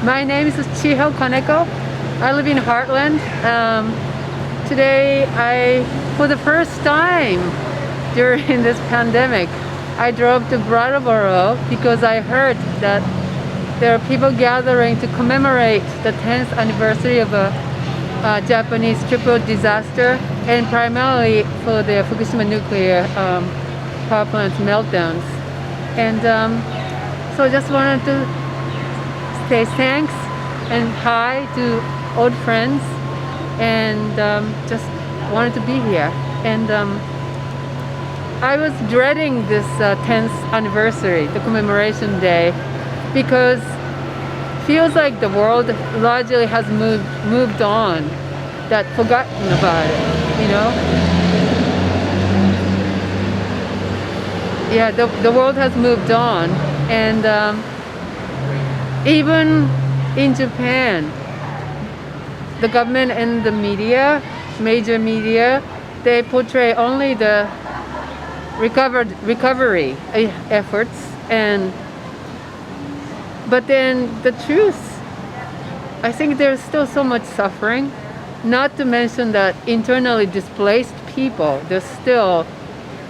My name is Chiho Kaneko. I live in Heartland. Today, for the first time during this pandemic, I drove to Brattleboro because I heard that there are people gathering to commemorate the 10th anniversary of a Japanese triple disaster, and primarily for the Fukushima nuclear power plant meltdowns. And so I just wanted to say thanks and hi to old friends, and just wanted to be here. And I was dreading this 10th anniversary, the commemoration day, because feels like the world largely has moved on, that forgotten about it, you know? Yeah, the world has moved on, and even in Japan, the government and the media, major media, they portray only the recovery efforts, but then the truth, I think there's still so much suffering, not to mention that internally displaced people, they're still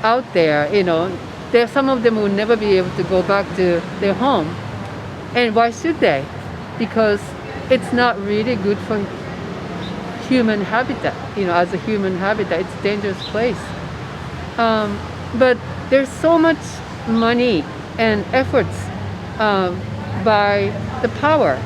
out there, you know. Some of them will never be able to go back to their home. And why should they? Because it's not really good for human habitat, you know, as a human habitat, it's a dangerous place. But there's so much money and efforts by the power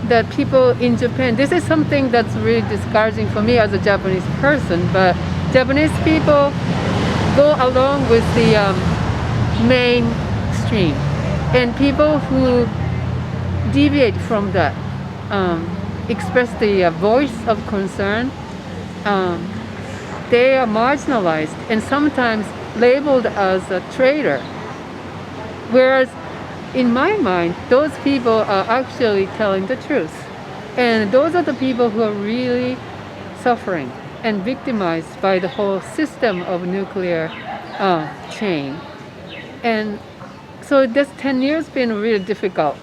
that people in Japan, this is something that's really discouraging for me as a Japanese person, but Japanese people go along with the mainstream, and people who deviate from that, express the voice of concern, they are marginalized and sometimes labeled as a traitor. Whereas in my mind, those people are actually telling the truth. And those are the people who are really suffering and victimized by the whole system of nuclear chain. And so this 10 years been really difficult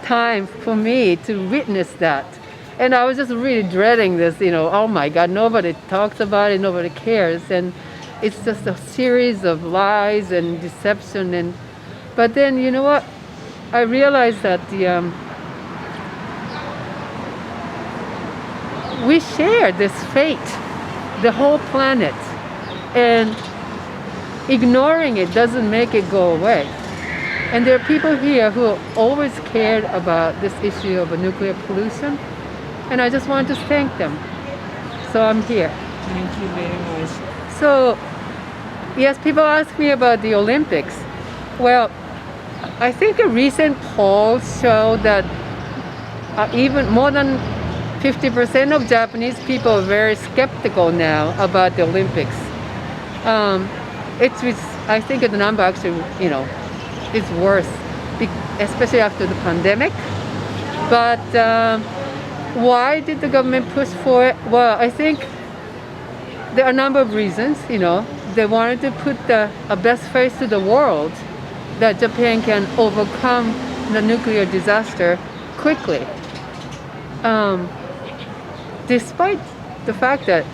time for me to witness that. And I was just really dreading this, you know, oh my God, nobody talks about it, nobody cares. And it's just a series of lies and deception. But then, you know what? I realized that we share this fate, the whole planet, and ignoring it doesn't make it go away. And there are people here who always cared about this issue of nuclear pollution, and I just want to thank them. So I'm here. Thank you very much. So, yes, people ask me about the Olympics. Well, I think a recent poll showed that even more than 50% of Japanese people are very skeptical now about the Olympics. I think the number actually, you know, is worse, especially after the pandemic. But why did the government push for it? Well, I think there are a number of reasons, you know. They wanted to put a best face to the world that Japan can overcome the nuclear disaster quickly. Despite the fact that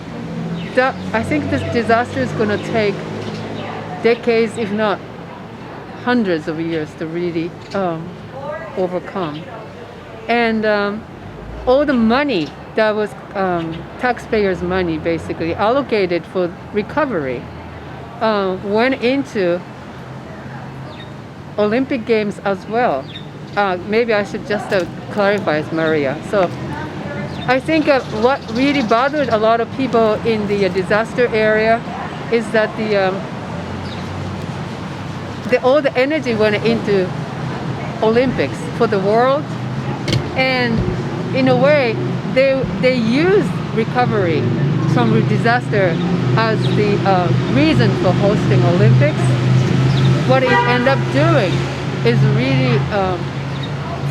I think this disaster is going to take decades, if not hundreds of years to really overcome. And all the money that was taxpayers' money basically allocated for recovery went into Olympic Games as well. Maybe I should just clarify, Maria. So I think what really bothered a lot of people in the disaster area is that all the energy went into Olympics for the world, and in a way they used recovery from the disaster as the reason for hosting Olympics. What it ended up doing is really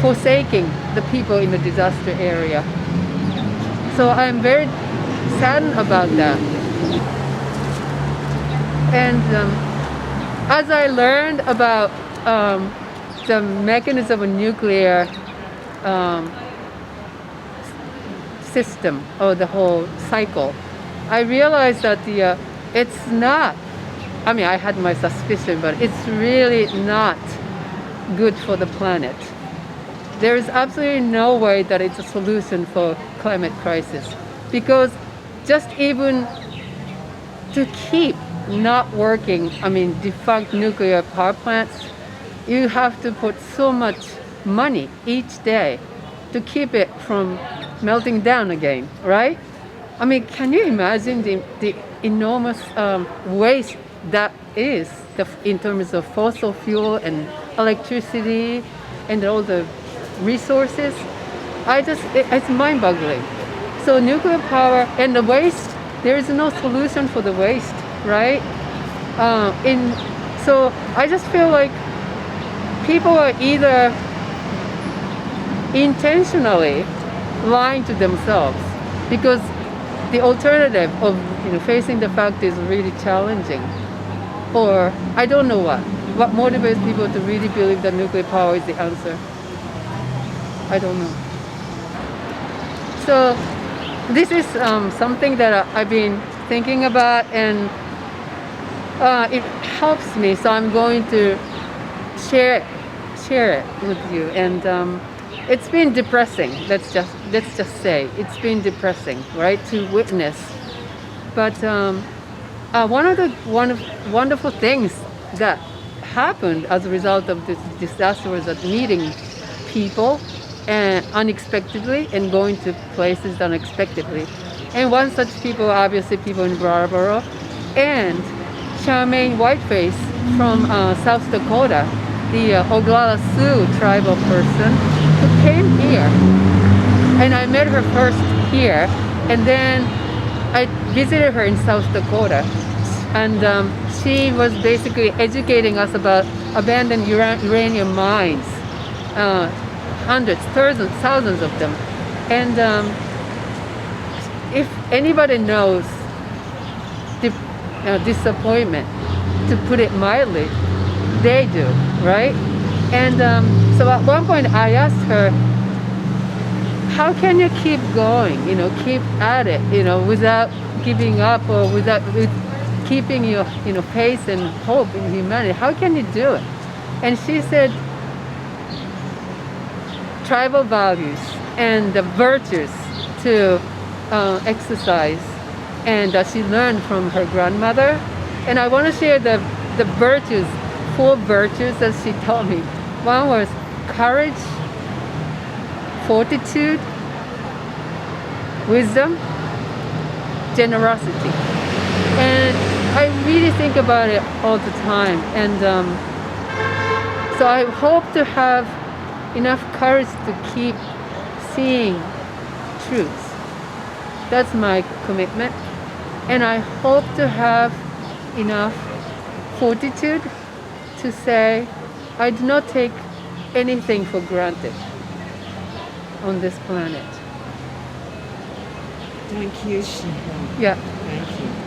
forsaking the people in the disaster area. So I'm very saddened about that. And as I learned about the mechanism of nuclear system or the whole cycle, I realized that it's not. I mean, I had my suspicion, but it's really not good for the planet. There is absolutely no way that it's a solution for climate crisis, because just even to keep not working, I mean, defunct nuclear power plants, you have to put so much money each day to keep it from melting down again, right? I mean, can you imagine the enormous waste that is in terms of fossil fuel and electricity and all the resources? It's mind-boggling. So nuclear power and the waste, there is no solution for the waste, right? So I just feel like people are either intentionally lying to themselves, because the alternative of facing the fact is really challenging, or I don't know what motivates people to really believe that nuclear power is the answer. I don't know. So this is something that I've been thinking about, and it helps me. So I'm going to share it with you. And it's been depressing. Let's just say it's been depressing, right, to witness. But one of the wonderful things that happened as a result of this disaster was that meeting people and unexpectedly and going to places unexpectedly. And one such people, obviously people in Brattleboro, and Charmaine Whiteface from South Dakota, the Oglala Sioux tribal person who came here. And I met her first here, and then I visited her in South Dakota. And she was basically educating us about abandoned uranium mines, hundreds, thousands of them. And if anybody knows disappointment, to put it mildly, they do, right? And so at one point I asked her, how can you keep going, keep at it, without giving up, or with keeping your faith and hope in humanity? How can you do it? And she said, tribal values and the virtues to exercise, and she learned from her grandmother. And I want to share the virtues, 4 virtues that she taught me. One was courage, fortitude, wisdom, generosity. And I really think about it all the time. And so I hope to have enough courage to keep seeing truth. That's my commitment. And I hope to have enough fortitude to say, I do not take anything for granted on this planet. Thank you, Shiva. Yeah. Thank you.